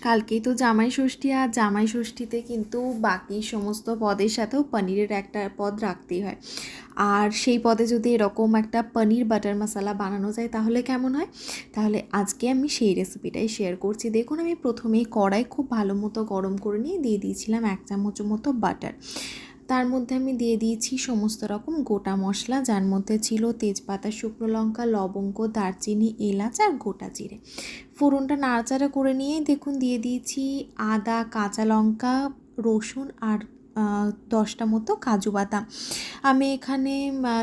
কালকেই তো জামাই ষষ্ঠী, আর জামাই ষষ্ঠীতে কিন্তু বাকি সমস্ত পদের সাথেও পনিরের একটা পদ রাখতেই হয়। আর সেই পদে যদি এরকম একটা পনির বাটার মশলা বানানো যায় তাহলে কেমন হয়? তাহলে আজকে আমি সেই রেসিপিটাই শেয়ার করছি। দেখুন, আমি প্রথমেই কড়াই খুব ভালো মতো গরম করে নিয়ে দিয়ে দিয়েছিলাম 1 চামচ মতো বাটার। তার মধ্যে আমি দিয়ে দিয়েছি সমস্ত রকম গোটা মশলা, যার মধ্যে ছিল তেজপাতা, শুকনো লঙ্কা, লবঙ্গ, দারচিনি, এলাচ আর গোটা জিরে। ফোড়নটা নাড়াচাড়া করে নিয়েই দেখুন দিয়ে দিয়েছি আদা, কাঁচা লঙ্কা, রসুন আর 10টা মতো কাজু বাদাম। আমি এখানে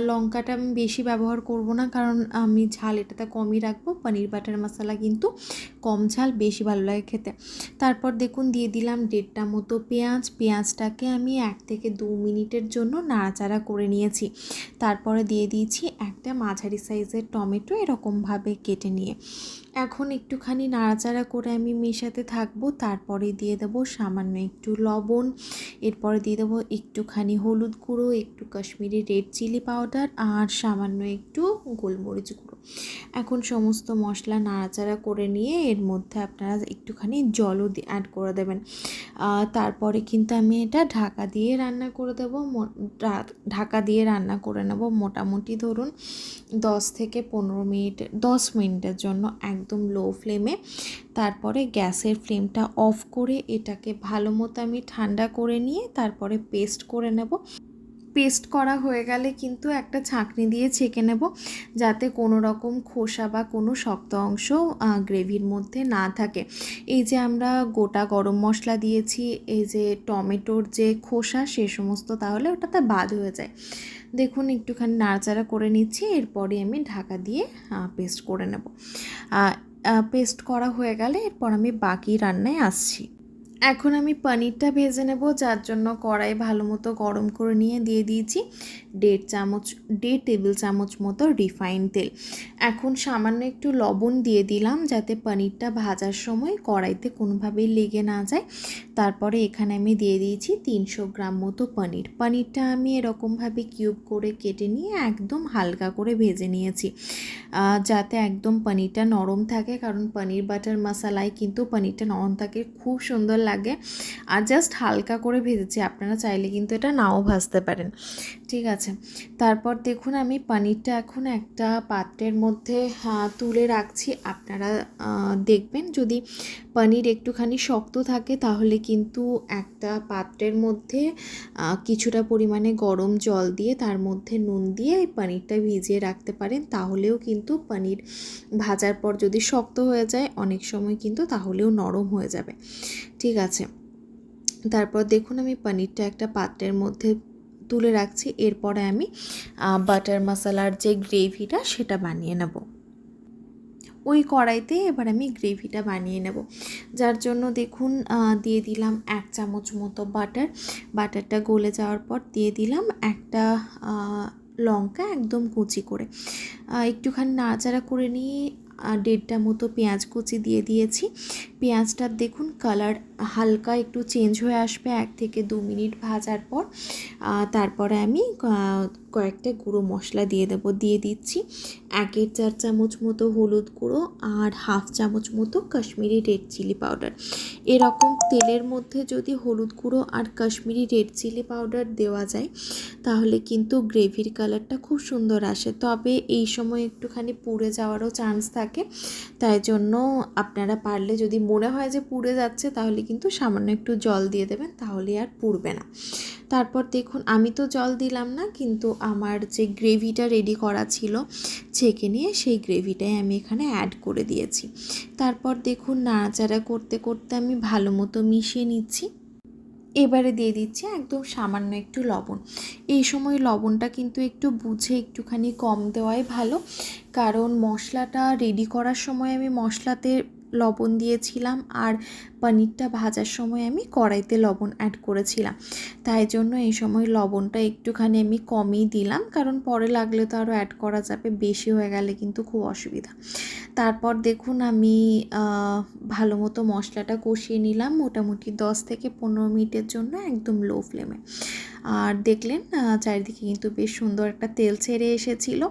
লঙ্কাটা আমি বেশি ব্যবহার করব না, কারণ আমি ঝাল এটাতে কমই রাখবো। পনির বাটার মশলা কিন্তু কম ঝাল বেশি ভালো লাগে খেতে। তারপর দেখুন দিয়ে দিলাম 1.5টা মতো পেঁয়াজ। পেঁয়াজটাকে আমি 1 থেকে 2 মিনিটের জন্য নাড়াচাড়া করে নিয়েছি। তারপরে দিয়ে দিয়েছি একটা মাঝারি সাইজের টমেটো, এরকমভাবে কেটে নিয়ে এখন একটুখানি নাড়াচাড়া করে আমি মেশাতে থাকবো। তারপরে দিয়ে দেবো সামান্য একটু লবণ, এরপরে দিয়ে দেবো একটুখানি হলুদ গুঁড়ো, একটু কাশ্মীরি রেড চিলি পাউডার আর সামান্য একটু গোলমরিচ গুঁড়ো। এখন সমস্ত মশলা নাড়াচাড়া করে নিয়ে এর মধ্যে আপনারা একটুখানি জলও অ্যাড করে দেবেন। তারপরে কিন্তু আমি এটা ঢাকা দিয়ে রান্না করে দেবো। ঢাকা দিয়ে রান্না করে নেব মোটামুটি ধরুন 10 থেকে 15 মিনিট, 10 মিনিটের জন্য একদম লো ফ্লেমে। তারপরে গ্যাসের ফ্লেমটা অফ করে এটাকে ভালো মতো আমি ঠান্ডা করে নিয়ে তারপরে পেস্ট করে নেব। পেস্ট করা হয়ে গেলে কিন্তু একটা ছাঁকনি দিয়ে ছেঁকে নেব, যাতে কোনো রকম খোসা বা কোনো শক্ত অংশ গ্রেভির মধ্যে না থাকে। এই যে আমরা গোটা গরম মশলা দিয়েছি, এই যে টমেটোর যে খোসা সে সমস্ত তাহলে ওটাতে বাদ হয়ে যায়। দেখুন একটুখানি নাড়াচাড়া করে নিচ্ছি, এরপরে আমি ঢাকা দিয়ে পেস্ট করে নেব। পেস্ট করা হয়ে গেলে এরপর আমি বাকি রান্নায় আসছি। এখন আমি পনিরটা ভেজে নেব, যার জন্য কড়াই ভালো মতো গরম করে নিয়ে দিয়ে দিয়েছি 1.5 টেবিল চামচ মতো রিফাইন তেল। এখন সামান্য একটু লবণ দিয়ে দিলাম, যাতে পনিরটা ভাজার সময় কড়াইতে কোনোভাবেই লেগে না যায়। তারপরে এখানে আমি দিয়ে দিয়েছি 300 গ্রাম মতো পনির। পনিরটা আমি এরকমভাবে কিউব করে কেটে নিয়ে একদম হালকা করে ভেজে নিয়েছি, যাতে একদম পনিরটা নরম থাকে, কারণ পনির বাটার মশলায় কিন্তু পনিরটা নরম থাকে, খুব সুন্দর লাগে। আর জাস্ট হালকা করে ভেজেছি, আপনারা চাইলে কিন্তু এটা নাও ভাজতে পারেন। ঠিক আছে, তারপর দেখুন আমি পনিরটা এখন একটা পাত্রের মধ্যে তুলে রাখছি। আপনারা দেখবেন যদি পনির একটুখানি শক্ত থাকে তাহলে কিন্তু একটা পাত্রের মধ্যে কিছুটা পরিমাণে গরম জল দিয়ে তার মধ্যে নুন দিয়ে এই পনিরটা ভিজিয়ে রাখতে পারেন। তাহলেও কিন্তু পনির ভাজার পর যদি শক্ত হয়ে যায় অনেক সময় কিন্তু তাহলেও নরম হয়ে যাবে। ঠিক আছে, তারপর দেখুন আমি পনিরটা একটা পাত্রের মধ্যে তুলে রাখছি। এরপরে আমি বাটার মশলার যে গ্রেভিটা সেটা বানিয়ে নেব। ওই কড়াইতে এবার আমি গ্রেভিটা বানিয়ে নেব, যার জন্য দেখুন দিয়ে দিলাম 1 চামচ মতো বাটারটা গলে যাওয়ার পর দিয়ে দিলাম একটা লঙ্কা একদম কুচি করে। একটুখানি নাড়াচাড়া করে নিয়ে 1.5টা মতো পেঁয়াজ কুচি দিয়ে দিয়েছি। পেঁয়াজটার দেখুন কালার হালকা একটু চেঞ্জ হয়ে আসবে 1 থেকে 2 মিনিট ভাজার পর। তারপরে আমি কয়েকটা গুঁড়ো মশলা দিয়ে দিচ্ছি 1/4 চামচ মতো হলুদ গুঁড়ো আর 1/2 চামচ মতো কাশ্মীরি রেড চিলি পাউডার। এরকম তেলের মধ্যে যদি হলুদ গুঁড়ো আর কাশ্মীরি রেড চিলি পাউডার দেওয়া যায় তাহলে কিন্তু গ্রেভির কালারটা খুব সুন্দর আসে, তবে এই সময় একটুখানি পুড়ে যাওয়ারও চান্স থাকে। তাই জন্য আপনারা পারলে যদি মনে হয় যে পুড়ে যাচ্ছে তাহলে কিন্তু সামান্য একটু জল দিয়ে দেবেন, তাহলে আর পুড়বে না। তারপর দেখুন আমি তো জল দিলাম না, কিন্তু আমার যে গ্রেভিটা রেডি করা ছিল ছেঁকে নিয়ে সেই গ্রেভিটাই আমি এখানে অ্যাড করে দিয়েছি। তারপর দেখুন নাড়াচাড়া করতে করতে আমি ভালো মতো মিশিয়ে নিচ্ছি। এবারে দিয়ে দিচ্ছি একদম সামান্য একটু লবণ। এই সময় লবণটা কিন্তু একটু বুঝে একটুখানি কম দেওয়াই ভালো, কারণ মশলাটা রেডি করার সময় আমি মশলাতে লবণ দিয়েছিলাম আর পনিরটা ভাজার সময় আমি কড়াইতে লবণ অ্যাড করেছিলাম। তাই জন্য এই সময় লবণটা একটুখানি আমি কমই দিলাম, কারণ পরে লাগলে তো আরও অ্যাড করা যাবে, বেশি হয়ে গেলে কিন্তু খুব অসুবিধা। তারপর দেখুন আমি ভালো মতো মশলাটা কষিয়ে নিলাম মোটামুটি 10 থেকে 15 মিনিটের জন্য একদম লো ফ্লেমে। আর দেখলেন চারিদিকে কিন্তু বেশ সুন্দর একটা তেল ছেড়ে এসেছিল।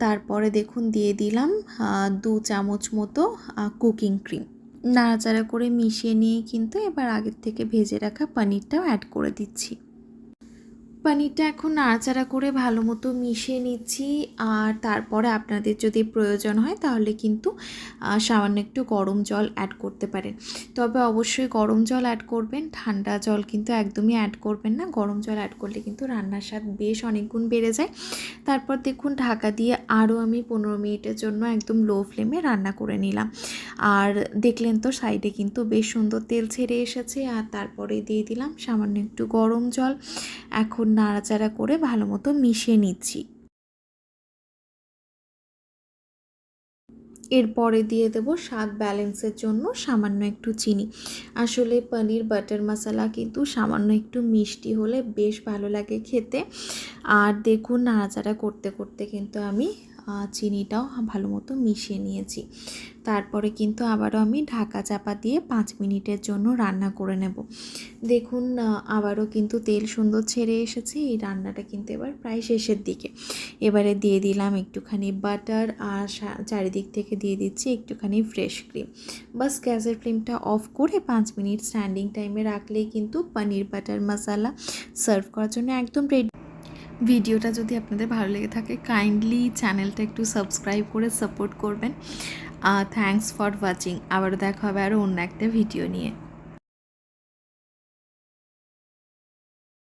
তারপরে দেখুন দিয়ে দিলাম 2 চামচ মতো কুকিং ক্রিম। নাড়াচাড়া করে মিশিয়ে নিয়ে কিন্তু এবার আগের থেকে ভেজে রাখা পনিরটাও অ্যাড করে দিচ্ছি। পনিরটা এখন নাড়াচাড়া করে ভালো মতো মিশিয়ে নিচ্ছি। আর তারপরে আপনাদের যদি প্রয়োজন হয় তাহলে কিন্তু সামান্য একটু গরম জল অ্যাড করতে পারেন। তবে অবশ্যই গরম জল অ্যাড করবেন, ঠান্ডা জল কিন্তু একদমই অ্যাড করবেন না। গরম জল অ্যাড করলে কিন্তু রান্নার স্বাদ বেশ অনেক গুণ বেড়ে যায়। তারপর দেখুন ঢাকা দিয়ে আরও আমি 15 মিনিটের জন্য একদম লো ফ্লেমে রান্না করে নিলাম। আর দেখলেন তো সাইডে কিন্তু বেশ সুন্দর তেল ছেড়ে এসেছে। আর তারপরে দিয়ে দিলাম সামান্য একটু গরম জল। এখন নাড়াচাড়া করে ভালো মতো মিশিয়ে নিচ্ছি। এরপরে দিয়ে দেব স্বাদ ব্যালেন্সের জন্য সামান্য একটু চিনি। আসলে পনির বাটার মশলা কিন্তু সামান্য একটু মিষ্টি হলে বেশ ভালো লাগে খেতে। আর দেখুন নাড়াচাড়া করতে করতে কিন্তু আমি চিনিটাও ভালো মতো মিশিয়ে নিয়েছি। তারপরে কিন্তু আবারও আমি ঢাকা চাপা দিয়ে 5 মিনিটের জন্য রান্না করে নেব। দেখুন আবারও কিন্তু তেল সুন্দর ছেড়ে এসেছে। এই রান্নাটা কিন্তু এবার প্রায় শেষের দিকে। এবারে দিয়ে দিলাম একটুখানি বাটার আর চারিদিক থেকে দিয়ে দিচ্ছি একটুখানি ফ্রেশ ক্রিম। বাস গ্যাসের ফ্লেমটা অফ করে 5 মিনিট স্ট্যান্ডিং টাইমে রাখলেই কিন্তু পনির বাটার মশলা সার্ভ করার জন্য একদম রেডি। ভিডিওটা যদি আপনাদের ভালো লেগে থাকে কাইন্ডলি চ্যানেলটা একটু সাবস্ক্রাইব করে সাপোর্ট করবেন। Thanks for watching. আবারও দেখা হবে আরও অন্য একটা ভিডিও নিয়ে।